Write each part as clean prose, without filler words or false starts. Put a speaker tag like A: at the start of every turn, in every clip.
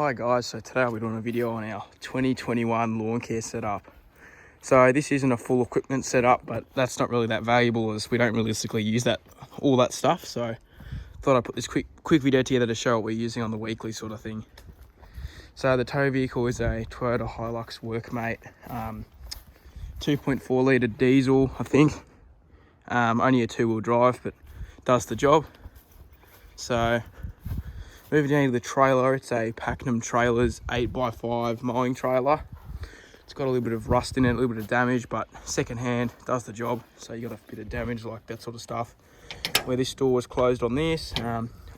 A: Hi guys, so today I'll be doing a video on our 2021 lawn care setup. So this isn't a full equipment setup, but that's not really that valuable as we don't realistically use all that stuff. So thought I'd put this quick video together to show what we're using on the weekly sort of thing. So the tow vehicle is a Toyota Hilux Workmate, 2.4 litre diesel, I think. Only a 2-wheel drive, but does the job. So moving down to the trailer, it's a Pakenham Trailers 8x5 mowing trailer. It's got a little bit of rust in it, a little bit of damage, but second hand, does the job. So you got a bit of damage like that sort of stuff. Where this door was closed on this,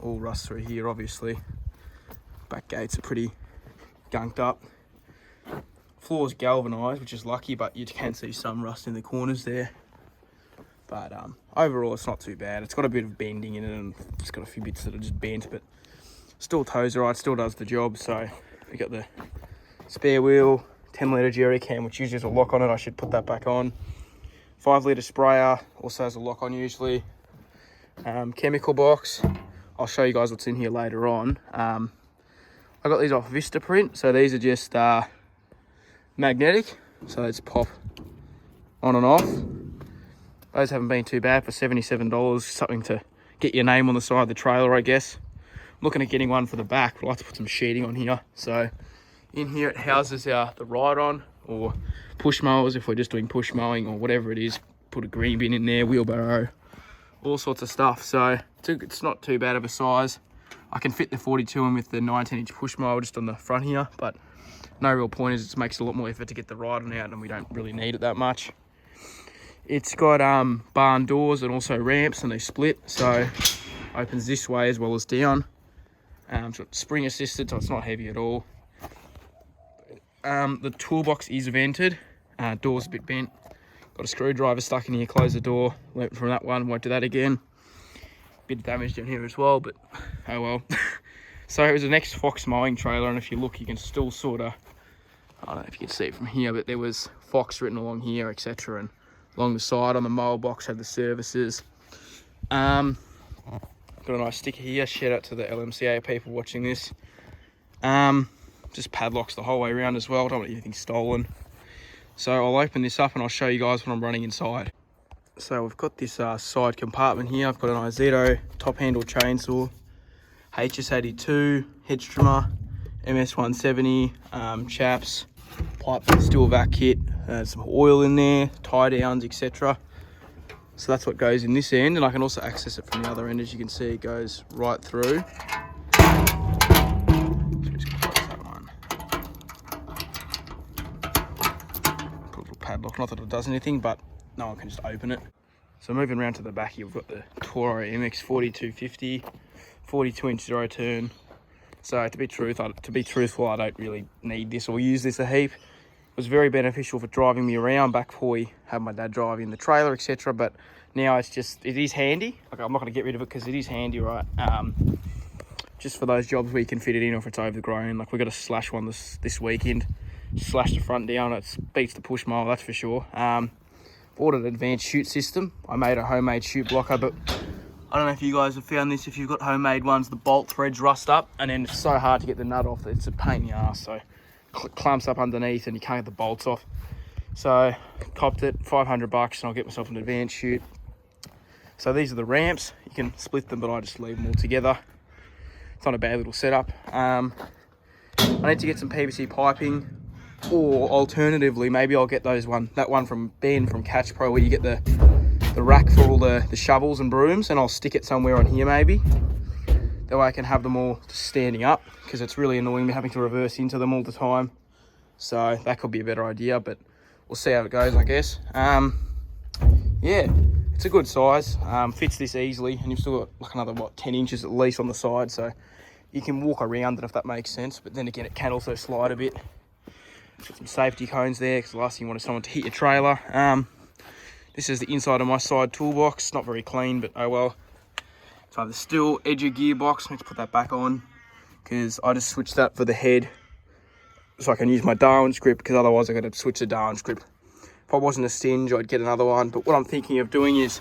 A: all rust through here obviously. Back gates are pretty gunked up. Floor's galvanised, which is lucky, but you can see some rust in the corners there. But overall, it's not too bad. It's got a bit of bending in it, and it's got a few bits that are just bent, but still tows alright, still does the job. So we got the spare wheel, 10 litre jerry can, which usually has a lock on it. I should put that back on. 5 litre sprayer, also has a lock on usually. Chemical box. I'll show you guys what's in here later on. I got these off Vistaprint, so these are just magnetic, so it's pop on and off. Those haven't been too bad for $77, something to get your name on the side of the trailer, I guess. I'm looking at getting one for the back. I'd like to put some sheeting on here. So in here it houses the ride-on or push mowers if we're just doing push mowing or whatever it is. Put a green bin in there, wheelbarrow, all sorts of stuff. So it's not too bad of a size. I can fit the 42 in with the 19-inch push mower just on the front here, but no real point is it makes it a lot more effort to get the ride-on out, and we don't really need it that much. It's got barn doors and also ramps, and they split, so opens this way as well as down. It's got spring assisted, so it's not heavy at all. The toolbox is vented, door's a bit bent. Got a screwdriver stuck in here, close the door, learnt from that one, won't do that again. Bit of damage down here as well, but oh well. So it was an ex-Fox mowing trailer, and if you look you can still sort of, I don't know if you can see it from here, but there was Fox written along here, etc. and along the side on the mower box had the services. Got a nice sticker here, shout out to the LMCA people watching this. Just padlocks the whole way around as well, don't want anything stolen. So I'll open this up and I'll show you guys what I'm running inside. So we've got this side compartment here. I've got an Izetto top handle chainsaw, HS82 hedge trimmer, MS170, chaps, pipe steel vac kit, some oil in there, tie downs, etc. So that's what goes in this end, and I can also access it from the other end. As you can see, it goes right through. So just close that one. Put a little padlock, not that it does anything, but no one can just open it. So moving around to the back here, we've got the Toro MX 4250, 42-inch zero turn. So to be truthful, I don't really need this or use this a heap. It was very beneficial for driving me around back before we had my dad drive in the trailer, etc. But now it is handy. Like, I'm not going to get rid of it because it is handy, right? Just for those jobs where you can fit it in or if it's overgrown. Like, we got to slash one this weekend. Slash the front down. It beats the push mower, that's for sure. Ordered an advanced chute system. I made a homemade chute blocker, but I don't know if you guys have found this. If you've got homemade ones, the bolt threads rust up, and then it's so hard to get the nut off that it's a pain in the ass. So clamps up underneath and you can't get the bolts off. So copped it, $500, and I'll get myself an advanced chute. So these are the ramps. You can split them, but I just leave them all together. It's not a bad little setup. I need to get some PVC piping, or alternatively, maybe I'll get that one from Ben from Catch Pro, where you get the rack for all the shovels and brooms, and I'll stick it somewhere on here maybe. That way I can have them all standing up, because it's really annoying me having to reverse into them all the time. So that could be a better idea, but we'll see how it goes, I guess. Yeah, it's a good size. Fits this easily, and you've still got like another 10 inches at least on the side, so you can walk around it if that makes sense. But then again, it can also slide a bit. Got some safety cones there, because the last thing you want is someone to hit your trailer. This is the inside of my side toolbox. Not very clean, but oh well. So the steel edger gearbox, let's put that back on, because I just switched that for the head so I can use my Darwin's grip, because otherwise I'm going to switch the Darwin's grip. If I wasn't a Singe, I'd get another one, but what I'm thinking of doing is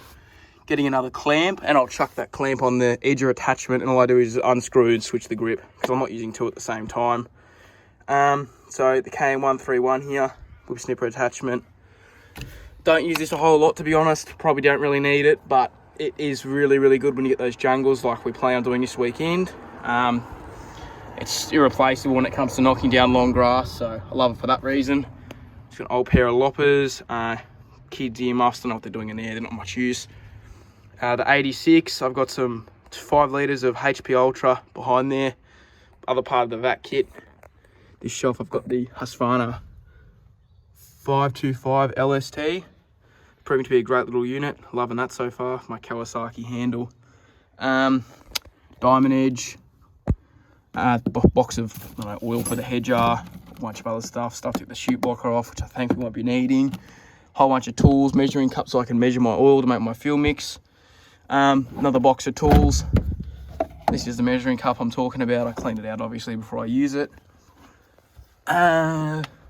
A: getting another clamp, and I'll chuck that clamp on the edger attachment, and all I do is unscrew and switch the grip because I'm not using two at the same time. So the KM131 here, whip snipper attachment. Don't use this a whole lot, to be honest. Probably don't really need it, but it is really, really good when you get those jungles like we plan on doing this weekend. It's irreplaceable when it comes to knocking down long grass, so I love it for that reason. It's got an old pair of loppers, kids earmuffs, don't know what they're doing in there, they're not much use. The 86, I've got some 5 litres of HP Ultra behind there, other part of the vac kit. This shelf I've got the Husqvarna 525 LST, proving to be a great little unit, loving that so far. My Kawasaki handle, Diamond Edge, box of oil for the head jar, a bunch of other stuff to get the chute blocker off, which I think we won't be needing. Whole bunch of tools, measuring cups so I can measure my oil to make my fuel mix. Another box of tools. This is the measuring cup I'm talking about. I cleaned it out obviously before I use it.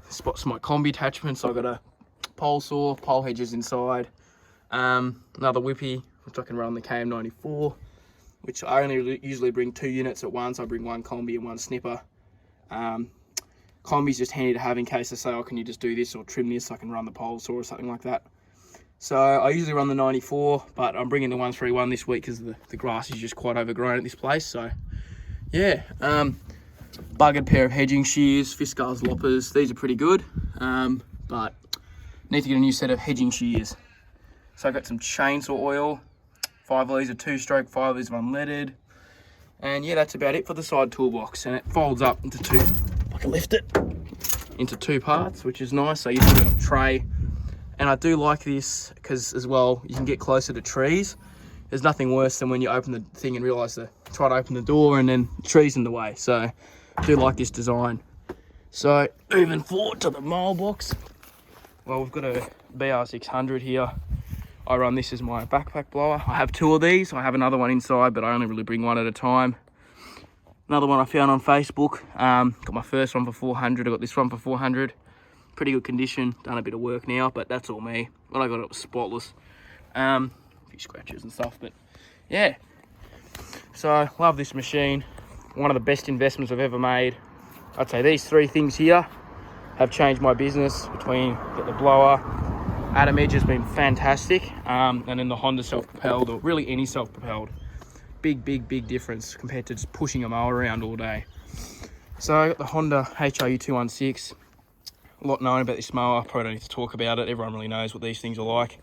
A: Spots my combi attachments. I've got a pole saw, pole hedges inside. Another whippy, which I can run the KM94, which I only usually bring 2 units at once. I bring one combi and one snipper. Combi's just handy to have in case I say, oh, can you just do this or trim this? I can run the pole saw or something like that. So I usually run the 94, but I'm bringing the 131 this week because the grass is just quite overgrown at this place. So yeah, buggered pair of hedging shears, Fiskars loppers. These are pretty good, but need to get a new set of hedging shears. So I've got some chainsaw oil, 5 litres of 2-stroke, 5 litres of unleaded. And yeah, that's about it for the side toolbox. And it folds up into 2, I can lift it, into 2 parts, which is nice. So you put it on a tray. And I do like this because as well, you can get closer to trees. There's nothing worse than when you open the thing and realise try to open the door and then the tree's in the way. So I do like this design. So moving forward to the mailbox. Well, we've got a BR600 here. I run this as my backpack blower. I have 2 of these. I have another one inside, but I only really bring one at a time. Another one I found on Facebook. Got my first one for 400. I got this one for 400. Pretty good condition. Done a bit of work now, but that's all me. When I got it was spotless. A few scratches and stuff, but yeah. So I love this machine. One of the best investments I've ever made. I'd say these 3 things here have changed my business. Between the blower, Adam Edge has been fantastic, and then the Honda self-propelled, or really any self-propelled. Big difference compared to just pushing a mower around all day. So I got the Honda HRU 216. A lot known about this mower, probably don't need to talk about it. Everyone really knows what these things are like.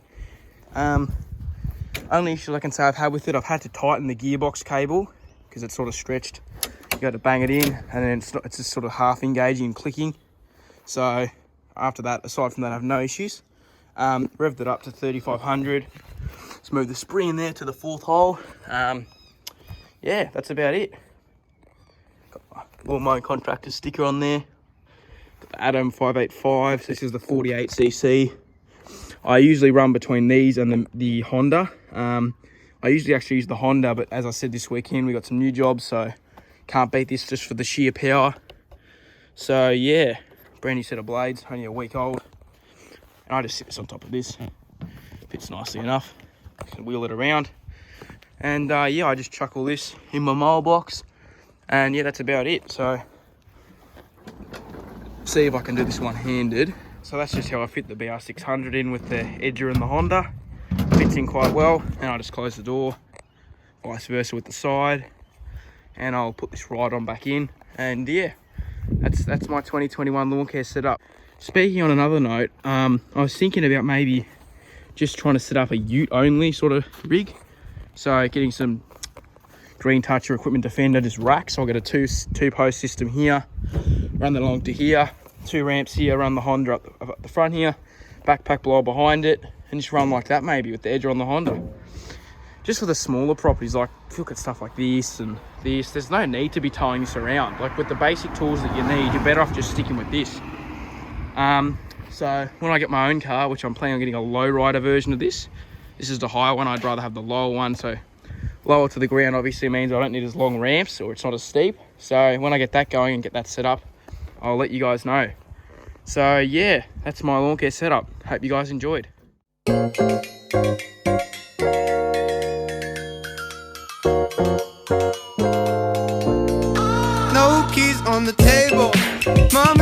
A: Only issue I can say I've had with it, I've had to tighten the gearbox cable because it's sort of stretched. You got to bang it in, and then it's just sort of half engaging and clicking. So after that, aside from that, I have no issues. Revved it up to 3500. Let's move the spring in there to the 4th hole. Yeah, that's about it. Got my Lawn Mowing Contractor sticker on there. Got the Adam 585. This is the 48cc. I usually run between these and the Honda. I usually actually use the Honda, but as I said this weekend, we got some new jobs, so can't beat this just for the sheer power. So yeah, brand new set of blades, only a week old. And I just sit this on top of this. Fits nicely enough. I can wheel it around. And yeah, I just chuck all this in my mailbox. And yeah, that's about it. So see if I can do this one-handed. So that's just how I fit the BR600 in with the Edger and the Honda. Fits in quite well. And I just close the door, vice versa with the side. And I'll put this ride on back in. And yeah, that's my 2021 lawn care setup. Speaking on another note, I was thinking about maybe just trying to set up a ute only sort of rig. So getting some Green Touch or Equipment Defender just racks. So I'll get a two post system here, run that along to here, 2 ramps here, run the Honda up the front here, backpack blower behind it, and just run like that maybe with the Edger on the Honda. Just for the smaller properties, like if you look at stuff like this and this, there's no need to be towing this around. Like with the basic tools that you need, you're better off just sticking with this. So when I get my own car, which I'm planning on getting a low rider version of this is the higher one. I'd rather have the lower one. So lower to the ground obviously means I don't need as long ramps, or it's not as steep. So when I get that going and get that set up, I'll let you guys know. So yeah, that's my lawn care setup. Hope you guys enjoyed.
B: No keys on the table. Mama